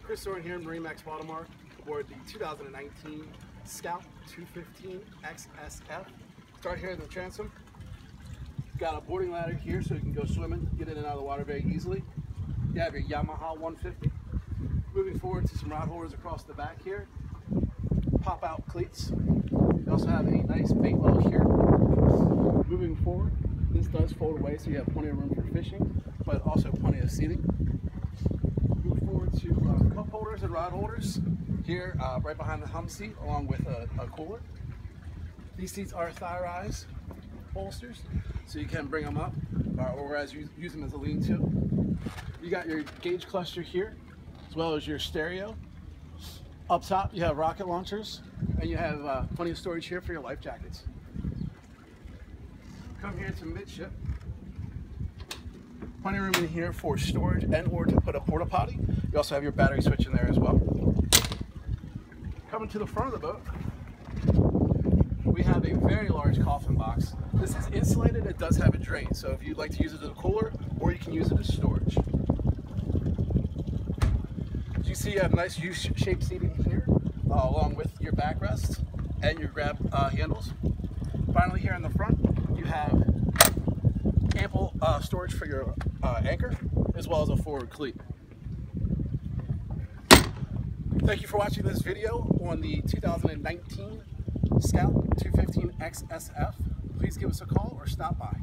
Chris Soren here in MarineMax Baltimore aboard the 2019 Scout 215 XSF. Start here in the transom. Got a boarding ladder here so you can go swimming, get in and out of the water very easily. You have your Yamaha 150. Moving forward to some rod holders across the back here. Pop out cleats. You also have a nice bait well here. Moving forward, this does fold away so you have plenty of room for fishing, but also plenty of seating. Move forward to cup holders and rod holders here right behind the hum seat along with a cooler. These seats are thigh rise bolsters so you can bring them up or as you use them as a lean-to. You got your gauge cluster here as well as your stereo. Up top you have rocket launchers and you have plenty of storage here for your life jackets. Come here to midship. Plenty of room in here for storage and or to put a porta potty. You also have your battery switch in there as well. Coming to the front of the boat, we have a very large coffin box. This is insulated, it does have a drain, so if you'd like to use it as a cooler, or you can use it as storage. As you see, you have nice U-shaped seating here, along with your backrest and your grab handles. Finally, here in the front, you have ample storage for your anchor, as well as a forward cleat. Thank you for watching this video on the 2019 Scout 215 XSF. Please give us a call or stop by.